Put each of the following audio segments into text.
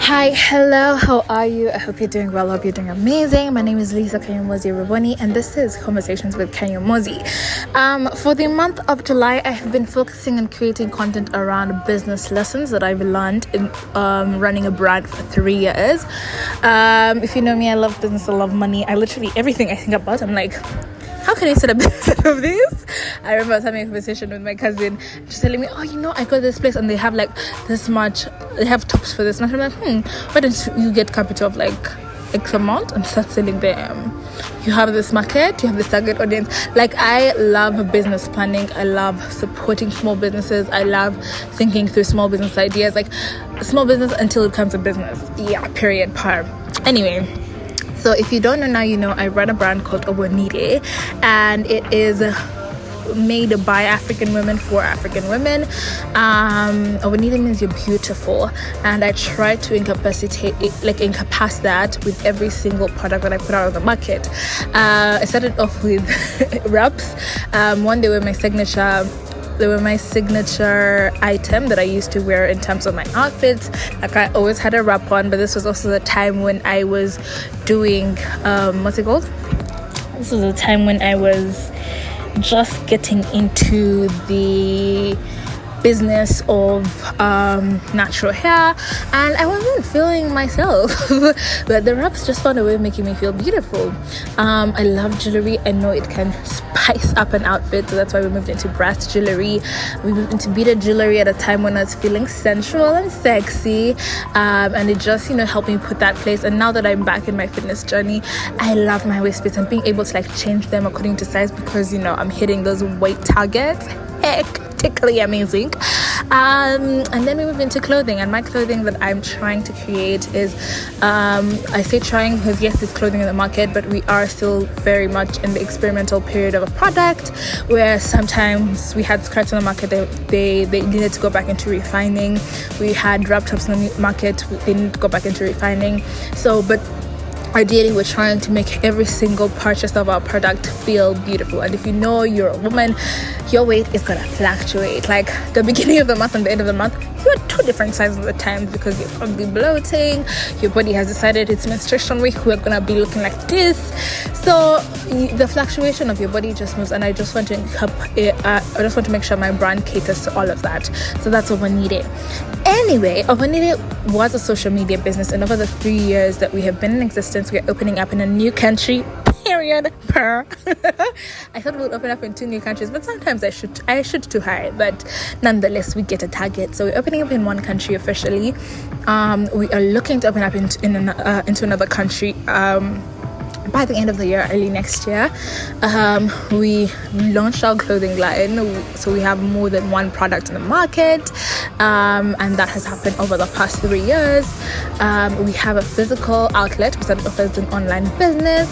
Hi, hello, how are you? I hope you're doing well. I hope you're doing amazing. My name is Lisa Kanyomozi Raboni, and this is Conversations with Kanyomozi. For the month of July, I have been focusing on creating content around business lessons that I've learned in running a brand for 3 years. If you know me, I love business, I love money. I literally, everything I think about, I'm like, how can I start a business out of this? I remember I was having a conversation with my cousin, just telling me, I got this place and they have like this much, they have tops for this. And I'm like, why don't you get capital of like X amount and start selling them? You have this market, you have this target audience. Like, I love business planning. I love supporting small businesses. I love thinking through small business ideas, like small business until it becomes a business. Yeah, period, par. Anyway. So if you don't know now, you know, I run a brand called OBONIIRE, and it is made by African women for African women. OBONIIRE means you're beautiful, and I try to encompass that with every single product that I put out on the market. I started off with wraps. One, they were my signature item that I used to wear in terms of my outfits. Like, I always had a wrap on, but this was also the time when I was doing this was a time when I was just getting into the business of natural hair, and I wasn't feeling myself. But the wraps just found a way of making me feel beautiful. I love jewelry. I know it can spice up an outfit, so that's why we moved into brass jewelry. We moved into beaded jewelry at a time when I was feeling sensual and sexy, and it just helped me put that place. And now that I'm back in my fitness journey, I love my waist beads and being able to like change them according to size, because I'm hitting those weight targets. Hectically amazing. And then we move into clothing, and my clothing that I'm trying to create is, I say trying because yes, there's clothing in the market, but we are still very much in the experimental period of a product, where sometimes we had skirts on the market, they needed to go back into refining. We had wrap tops on the market, they need to go back into refining. But ideally, we're trying to make every single purchase of our product feel beautiful. And if you know you're a woman, your weight is gonna fluctuate. Like, the beginning of the month and the end of the month, you're two different sizes at times, because you're probably bloating. Your body has decided it's menstruation week, we're gonna be looking like this. So the fluctuation of your body just moves, and I just want to make sure my brand caters to all of that. So that's OBONIIRE. Anyway, OBONIIRE was a social media business, and over the 3 years that we have been in existence, we are opening up in a new country. Period. Per. I thought we would open up in 2 new countries, but sometimes I shoot too high. But nonetheless, we get a target. So we're opening up in one country officially. We are looking to open up into another country by the end of the year, early next year. We launched our clothing line, so we have more than one product in the market, and that has happened over the past 3 years. We have a physical outlet. We started off as an online business,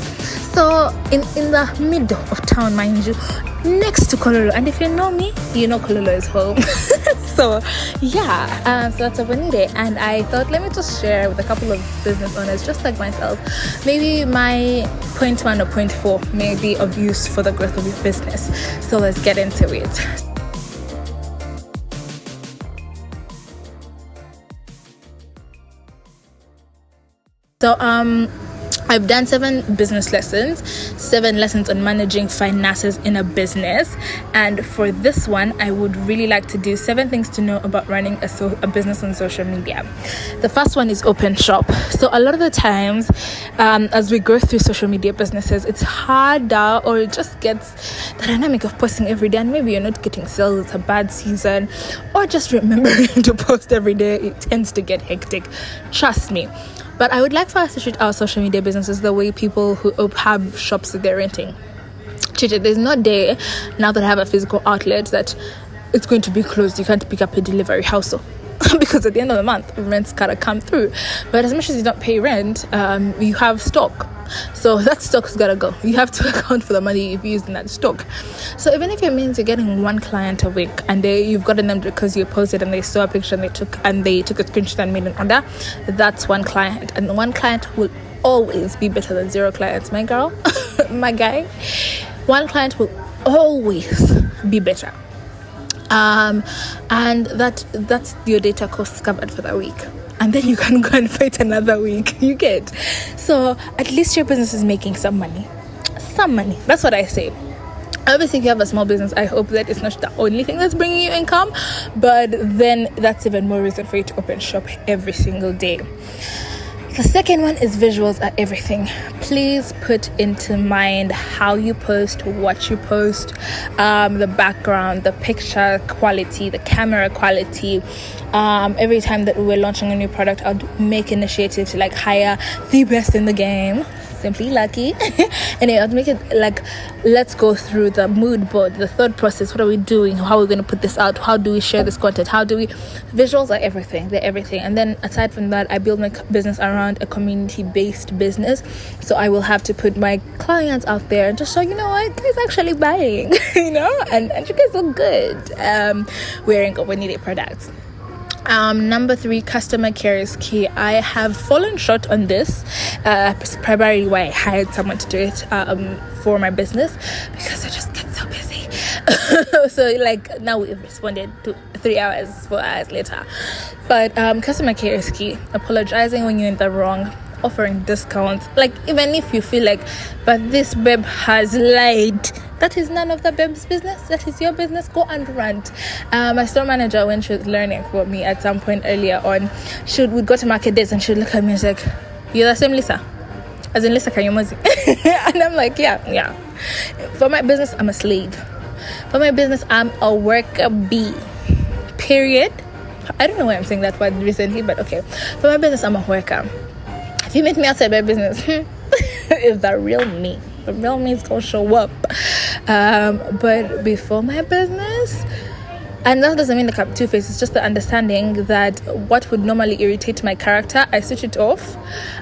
so in the middle of town, mind you, next to Kololo. And if you know me, you know Kololo is home. So that's OBONIIRE. And I thought, let me just share with a couple of business owners just like myself, maybe my point 1 or point 4 may be of use for the growth of your business. So let's get into it. So I've done 7 business lessons, 7 lessons on managing finances in a business. And for this one, I would really like to do 7 things to know about running a business on social media. The first one is open shop. So a lot of the times, as we go through social media businesses, it's harder, or it just gets the dynamic of posting every day, and maybe you're not getting sales, it's a bad season, or just remembering to post every day, it tends to get hectic. Trust me. But I would like for us to treat our social media businesses the way people who have shops that they're renting treat it. There's no day now that I have a physical outlet that it's going to be closed. You can't pick up a delivery household because at the end of the month, rent's gotta come through. But as much as you don't pay rent, you have stock. So that stock's gotta go. You have to account for the money you've used in that stock. So even if it means you're getting 1 client a week, and you've gotten them because you posted and they saw a picture and they took a screenshot and made an order, that's 1 client. And 1 client will always be better than 0 clients, my girl, my guy. 1 client will always be better. And that's your data costs covered for that week. and then you can go and fight another week. You get? So at least your business is making some money. That's what I say. Obviously, if you have a small business, I hope that it's not the only thing that's bringing you income, but then that's even more reason for you to open shop every single day. The second one is visuals are everything. Please put into mind how you post, what you post, the background, the picture quality, the camera quality. Every time that we're launching a new product, I'll make initiative to hire the best in the game. Simply Lucky. Anyway, I'll make it let's go through the mood board, the thought process. What are we doing? How are we going to put this out? How do we share this content? Visuals are everything. They're everything. And then aside from that, I build my business around a community-based business. So I will have to put my clients out there and just show, what, guys actually buying, and you guys look good wearing OBONIIRE products. Number 3, customer care is key. I have fallen short on this, primarily why I hired someone to do it for my business, because I just get so busy. So now we've responded to 3 hours, 4 hours later. But customer care is key. Apologizing when you're in the wrong, offering discounts, even if you feel but this babe has lied, that is none of the babe's business. That is your business. Go and rant. My store manager, when she was learning for me at some point earlier on, we'd go to market days and she'd look at me and she's like, "You're the same Lisa, as in Lisa Kanyomozi." And I'm like, yeah. For my business, I'm a slave. For my business, I'm a worker bee. Period. I don't know why I'm saying that word recently, but okay. For my business, I'm a worker. If you meet me outside my business, it's the real me. The real me is gonna show up. But before my business, and that doesn't mean I'm two-faced, it's just the understanding that what would normally irritate my character, I switch it off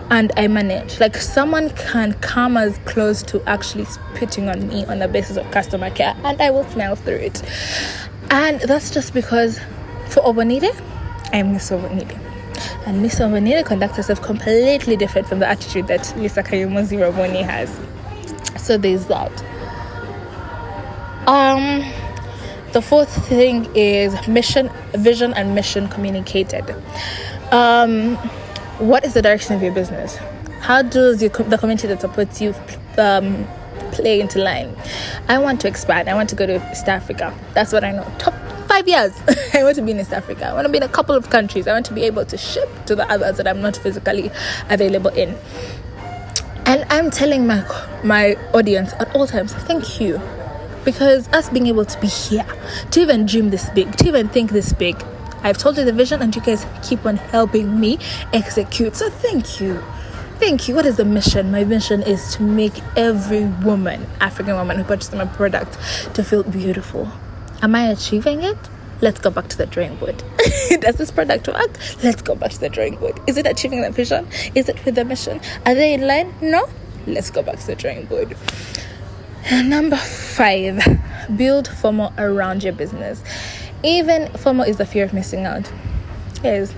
and I manage. Someone can come as close to actually spitting on me on the basis of customer care, and I will smile through it. And that's just because for OBONIIRE, I'm Miss OBONIIRE. And Miss OBONIIRE conducts herself completely different from the attitude that Lisa Kanyomozi Raboni has. So there's that. The fourth thing is vision and mission communicated. What is the direction of your business? How does the community that supports you play into line? I want to expand. I want to go to East Africa. That's what I know. Top 5 years. I want to be in East Africa. I want to be in a couple of countries. I want to be able to ship to the others that I'm not physically available in. And I'm telling my audience at all times, thank you. Because us being able to be here, to even dream this big, to even think this big, I've told you the vision and you guys keep on helping me execute. So thank you. What is the mission? My mission is to make every woman, African woman who purchases my product, to feel beautiful. Am I achieving it? Let's go back to the drawing board. Does this product work? Let's go back to the drawing board. Is it achieving the vision? Is it with the mission? Are they in line? No? Let's go back to the drawing board. Number 5, build FOMO around your business. Even FOMO is the fear of missing out. Yes.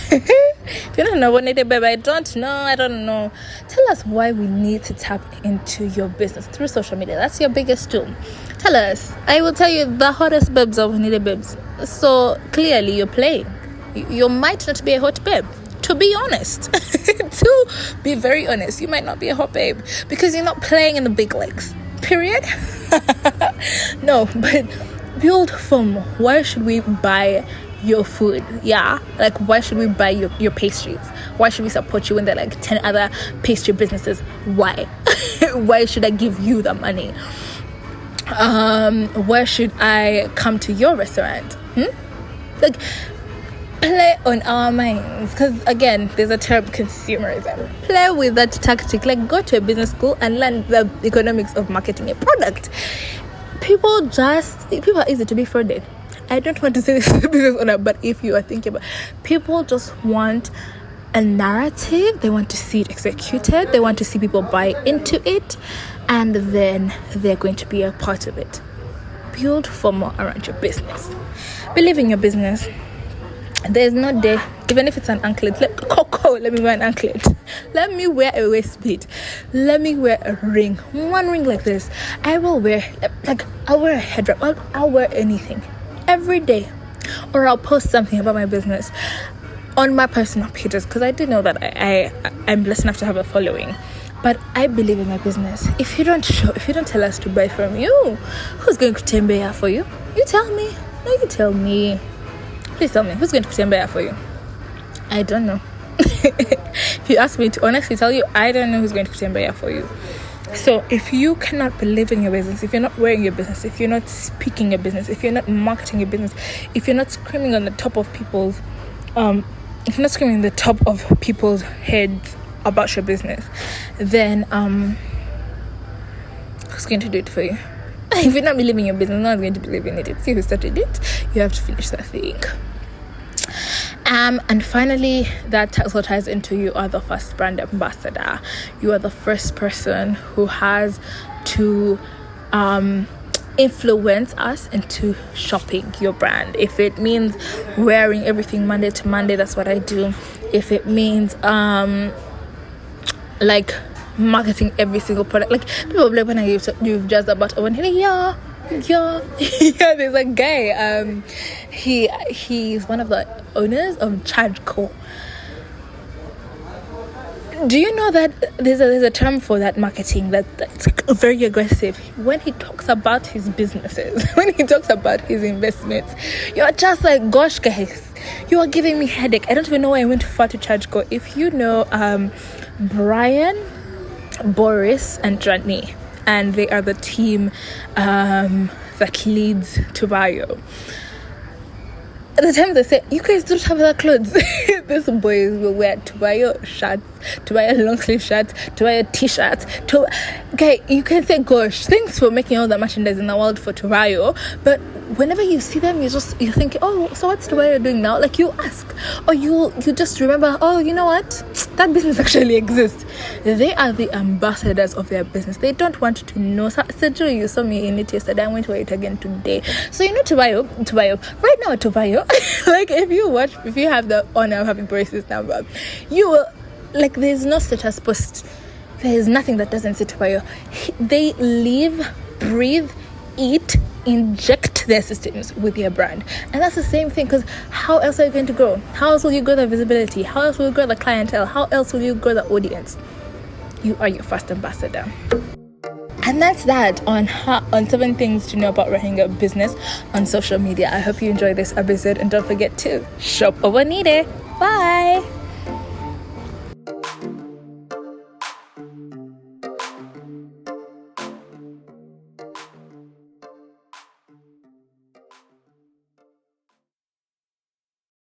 If you don't know what needed, babe, I don't know. Tell us why we need to tap into your business through social media. That's your biggest tool. Tell us. I will tell you the hottest babes of needed babes. So clearly you're playing. You might not be a hot babe. To be honest, to be very honest, you might not be a hot babe because you're not playing in the big leagues. Period. No, but build FOMO. Why should we buy your food? Yeah, why should we buy your pastries? Why should we support you when there are 10 other pastry businesses? Why? Why should I give you the money? Why should I come to your restaurant? Play on our minds, because again, there's a term, consumerism. Play with that tactic. Go to a business school and learn the economics of marketing a product. People are easy to be frauded. I don't want to say this to business owner, but if you are thinking about, people just want a narrative. They want to see it executed. They want to see people buy into it, and then they're going to be a part of it. Build FOMO around your business. Believe in your business. There's no day, even if it's an anklet, let me wear an anklet. Let me wear a waist bead. Let me wear a ring. One ring like this. I will wear, I'll wear a head wrap. I'll wear anything every day. Or I'll post something about my business. on my personal pages, because I do know that I'm blessed enough to have a following. But I believe in my business. If you don't tell us to buy from you, who's going to tembea for you? You tell me. No, you tell me. Please tell me, who's going to tembea for you? I don't know. If you ask me to honestly tell you, I don't know who's going to tembea for you. So if you cannot believe in your business, if you're not wearing your business, if you're not speaking your business, if you're not marketing your business, if you're not screaming on the top of people's if you're not screaming on the top of people's heads about your business, then who's going to do it for you? If you're not believing in your business, no one's going to believe in it. It's you who started it. You have to finish that thing. And finally, that also ties into you are the first brand ambassador. You are the first person who has to influence us into shopping your brand. If it means wearing everything Monday to Monday, that's what I do. If it means like marketing every single product, like people like when you've just about one, yeah, there's a guy, he's one of the owners of Chadco. Do you know that there's a term for that marketing that's very aggressive? When he talks about his businesses, when he talks about his investments, you're just like, gosh guys, you are giving me headache. I don't even know why I went too far to Chadco. If you know Brian, Boris and Johnny, and they are the team that leads Tobayo. At the time they say, you guys don't have that clothes. These boys will wear Tobayo shirts, Tobayo long sleeve shirts, Tobayo t-shirts. Okay, you can say, gosh, thanks for making all the merchandise in the world for Tobayo, but whenever you see them, you think, oh, so what's Tobayo doing now? Like you ask, or you just remember, oh, you know what? That business actually exists. They are the ambassadors of their business. They don't want to know. Sergio, you saw me in it yesterday. I went to wear it again today. So you know Tobayo. Right now, Tobayo, like if you have the honor of having Boris's number, you will, like, there's no such as post. There is nothing that doesn't say Tobayo. They live, breathe, eat, inject their systems with their brand. And that's the same thing, because how else are you going to grow? How else will you grow the visibility? How else will you grow the clientele? How else will you grow the audience? You are your first ambassador. And that's that on 7 things to know about running a business on social media. I hope you enjoyed this episode, and don't forget to shop OBONIIRE. Bye.